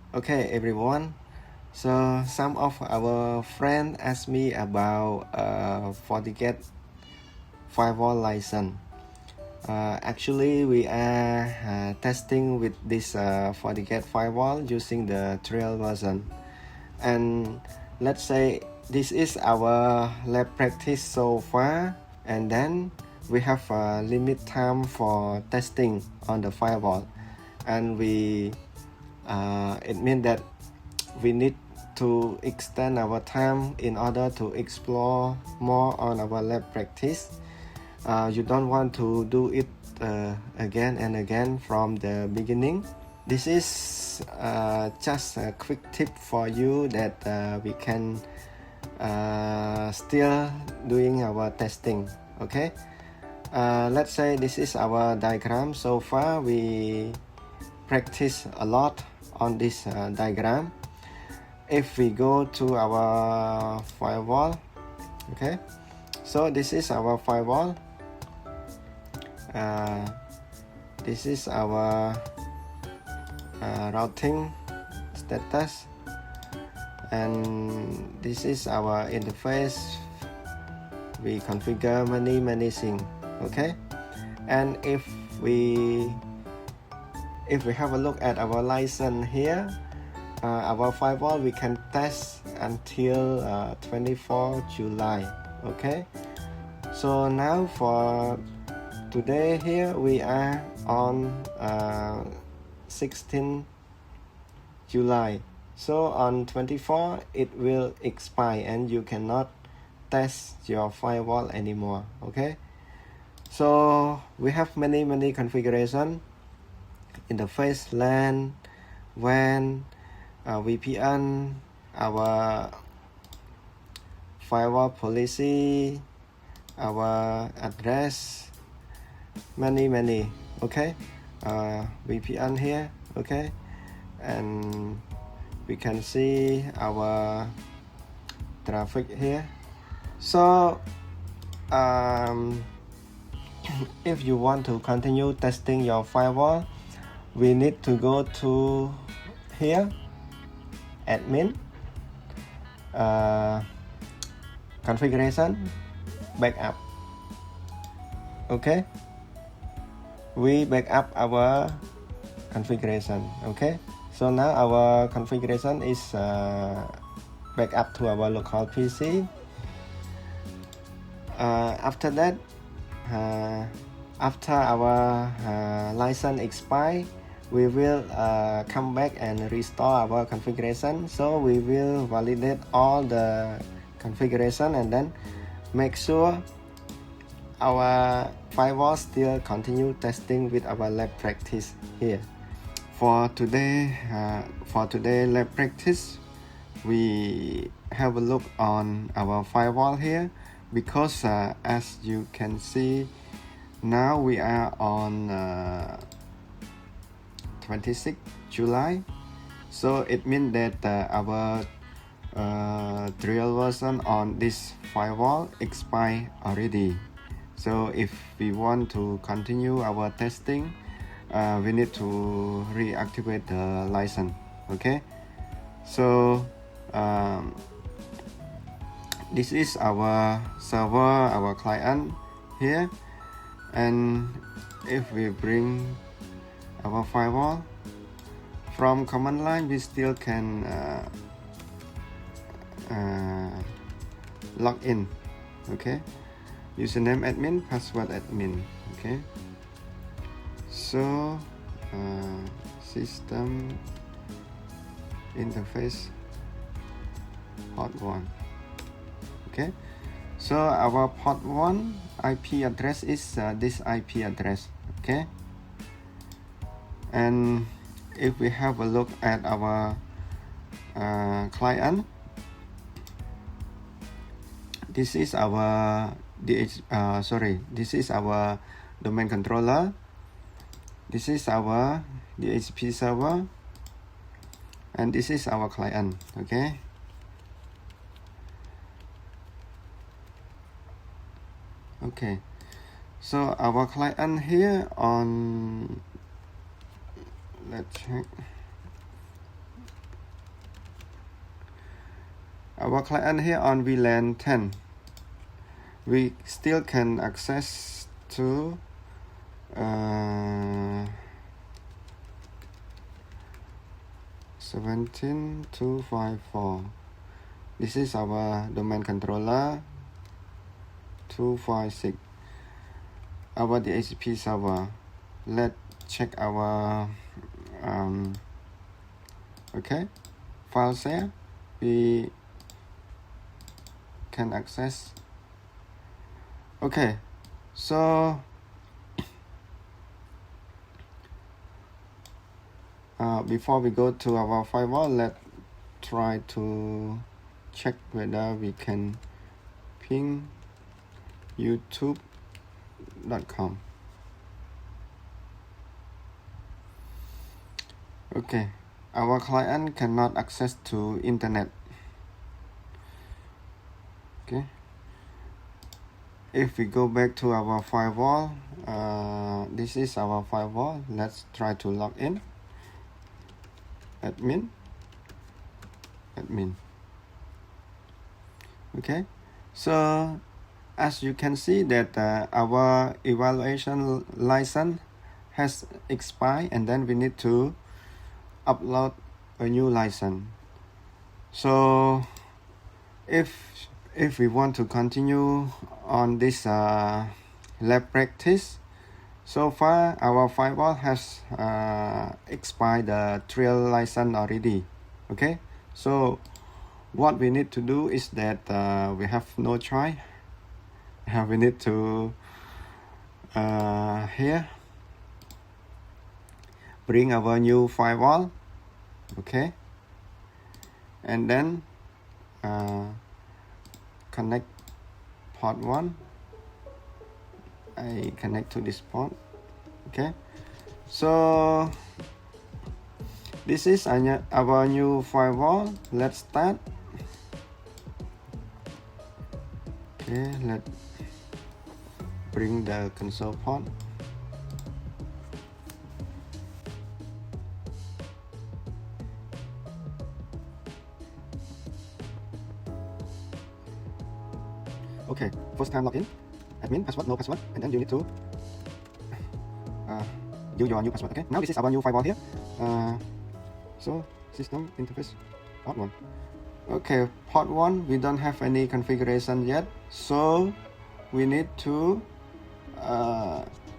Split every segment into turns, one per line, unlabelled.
Okay, everyone. So some of our friends asked me about FortiGate Firewall license. Actually, we are testing with this FortiGate Firewall using the trial version. And let's say this is our lab practice so far. And then we have a limit time for testing on the firewall. And it means that we need to extend our time in order to explore more on our lab practice. You don't want to do it again and again from the beginning. This is just a quick tip for you that we can still doing our testing. Okay, let's say this is our diagram. So far we practice a lot on this diagram. If we go to our firewall, okay, so this is our firewall. This is our routing status, and this is our interface. We configure many things. Okay, and if we have a look at our license here, our firewall we can test until 24 July. Okay, so now for today here we are on 16 July. So on 24 it will expire and you cannot test your firewall anymore. Okay, so we have many configuration: interface, LAN, WAN, VPN, our firewall policy, our address, many. Okay, VPN here. Okay, and we can see our traffic here. So if you want to continue testing your firewall, we need to go to here, admin, configuration, backup. Okay, we back up our configuration. Okay, so now our configuration is back up to our local PC. After that, after our license expire, we will come back and restore our configuration. So we will validate all the configuration and then make sure our firewall still continue testing with our lab practice here. For today lab practice, we have a look on our firewall here, because as you can see, now we are on 26 July. So it means that our trial version on this firewall expired already. So if we want to continue our testing, we need to reactivate the license. Okay, so this is our server, our client here, and if we bring our firewall from command line, we still can log in. Okay, username admin, password admin. Okay, so system interface port 1. Okay, so our port 1 IP address is this IP address. Okay, and if we have a look at our client, this is our this is our domain controller, this is our DHCP server, and this is our client. Okay, okay, so our client here on, let's check, our client here on VLAN 10. We still can access to 17.254. This is our domain controller 256. Our DHCP server. Let's check our file share. We can access. Okay, so before we go to our firewall, let's try to check whether we can ping youtube.com. Okay, our client cannot access to internet. Okay, if we go back to our firewall, this is our firewall. Let's try to log in. Admin. Okay, so as you can see that our evaluation license has expired, and then we need to upload a new license. So if we want to continue on this lab practice, so far our firewall has expired the trial license already. Okay, so what we need to do is that we have no choice. We need to here bring our new firewall. Okay, and then connect port 1. I connect to this port. Okay, so this is our new firewall. Let's start. Okay, let's bring the console port. Okay, first time login, admin, password, no password, and then you need to use your new password. Okay, now this is our new firewall here. So system interface port 1. Okay, port 1, we don't have any configuration yet, so we need to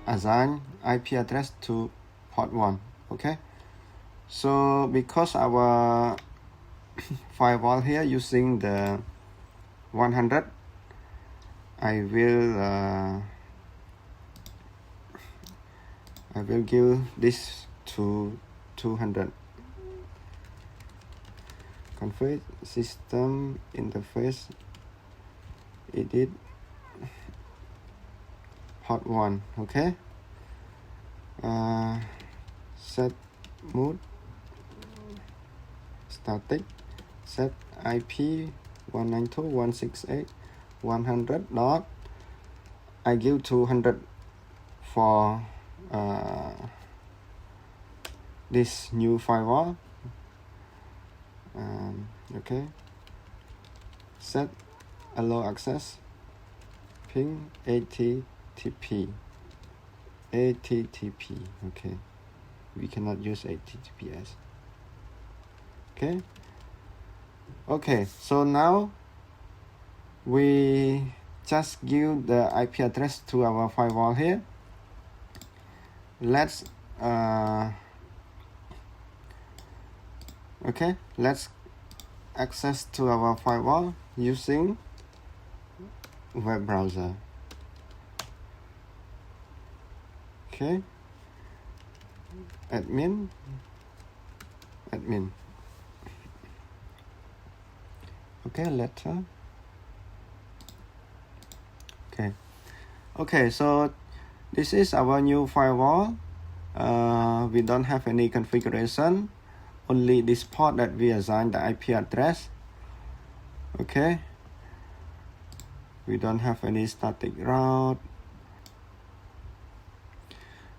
assign IP address to port 1. Okay, so because our firewall here using the 100, I will give this to 200. Config system interface edit port 1. Okay, set mode static, set IP 192.168.100. dot I give 200 for this new firewall. Okay, set allow access ping HTTP. Okay, we cannot use HTTPS. Okay, so now we just give the IP address to our firewall here. Let's access to our firewall using web browser. Okay, admin. Okay, letter. Okay, so this is our new firewall. We don't have any configuration, only this port that we assign the IP address. Okay, we don't have any static route.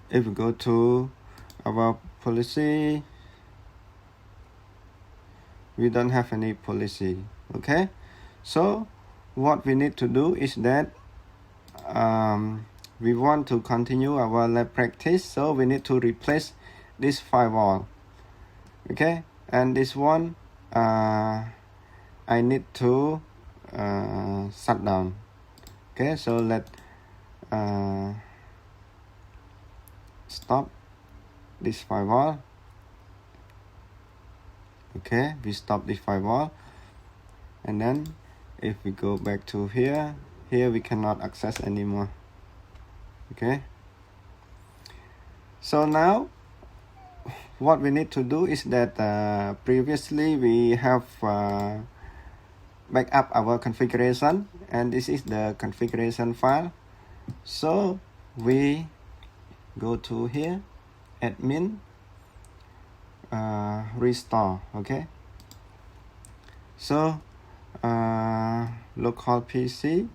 If we go to our policy, we don't have any policy. Okay, so what we need to do is that we want to continue our lab practice, so we need to replace this firewall. Okay, and this one I need to shut down. Okay, so let stop this firewall. Okay, we stop this firewall, and then if we go back to here we cannot access anymore. Okay, so now what we need to do is that previously we have back up our configuration, and this is the configuration file. So we go to here, admin, restore. Okay, so local PC.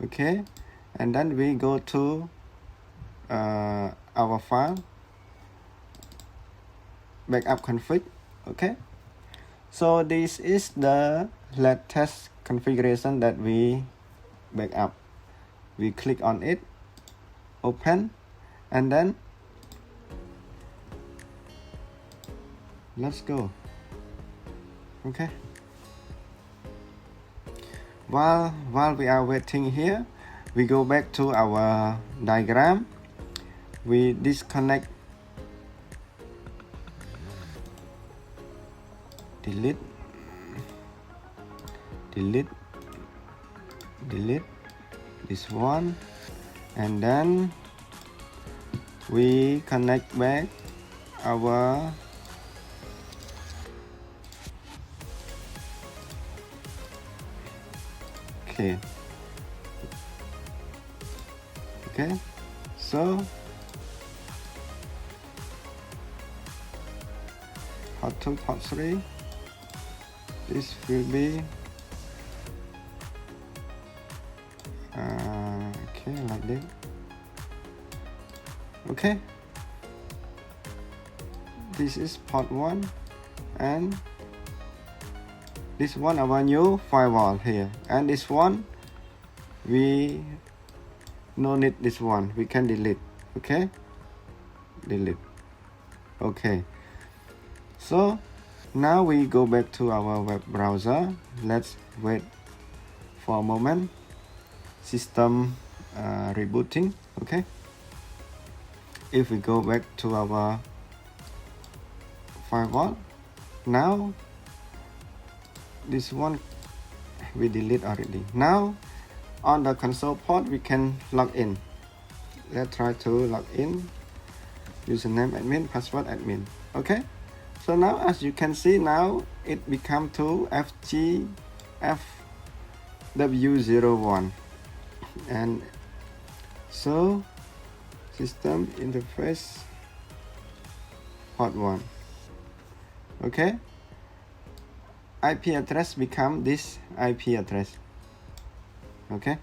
Okay, and then we go to our file, backup config. Okay, so this is the latest configuration that we back up. We click on it, open, and then let's go. Okay, while we are waiting here, we go back to our diagram. We disconnect, delete this one, and then we connect back our okay, so port 2, port 3, this will be okay, like this. Okay, this is port 1, and this one our new firewall here, and this one we no need this one, we can delete. Okay, delete. Okay, so now we go back to our web browser. Let's wait for a moment. System rebooting. Okay, if we go back to our firewall, now this one we delete already. Now on the console port we can log in. Let's try to log in. Username admin, password admin. Okay, so now as you can see, now it become to FGFW01, and so system interface port 1. Okay, IP address become this IP address. Okay,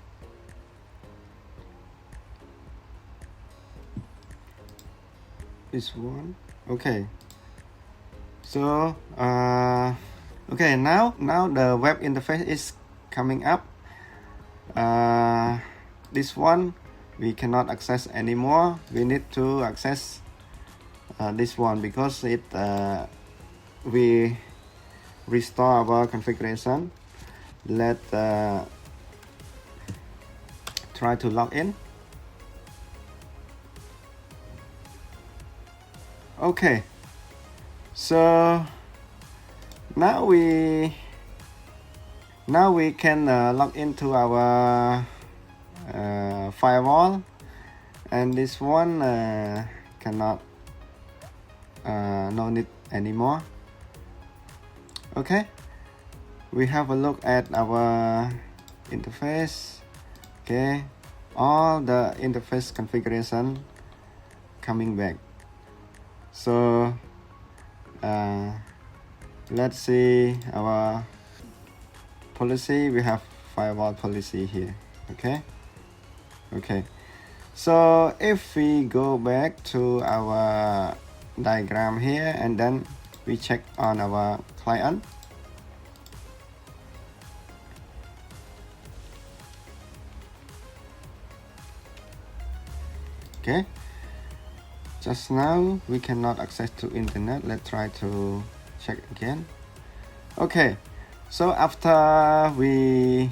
this one. Okay, so okay, now the web interface is coming up. This one we cannot access anymore. We need to access this one because it we restore our configuration. Let try to log in. Okay, so now we can log into our firewall, and this one cannot no need anymore. Okay, we have a look at our interface. Okay, all the interface configuration coming back. So let's see our policy. We have firewall policy here. Okay, so if we go back to our diagram here, and then we check on our client. Okay, just now we cannot access to internet. Let's try to check again. Okay, so after we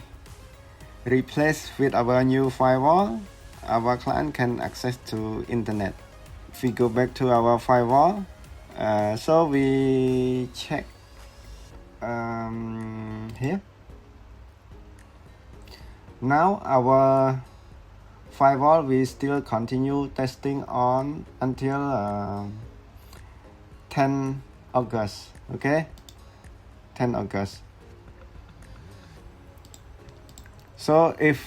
replace with our new firewall, our client can access to internet. If we go back to our firewall, so we check here. Now our firewall we still continue testing on until 10 August. Okay, 10 August. So if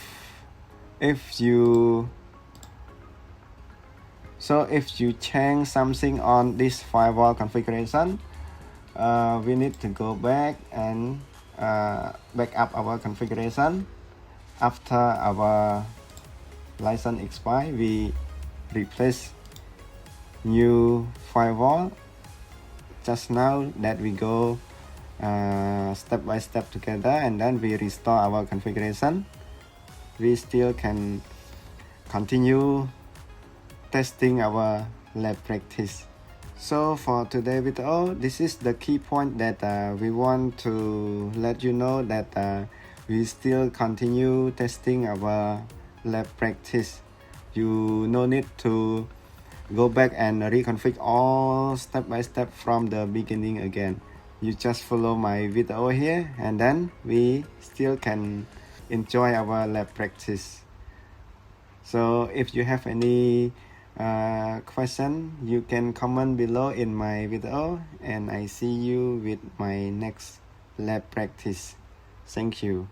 you change something on this firewall configuration, we need to go back and back up our configuration. After our license expire, we replace new firewall. Just now that we go step by step together, and then we restore our configuration, we still can continue testing our lab practice. So for today's video, this is the key point that we want to let you know that we still continue testing our lab practice. You no need to go back and reconfigure all step by step from the beginning again. You just follow my video here, and then we still can enjoy our lab practice. So if you have any question, you can comment below in my video, and I see you with my next lab practice. Thank you.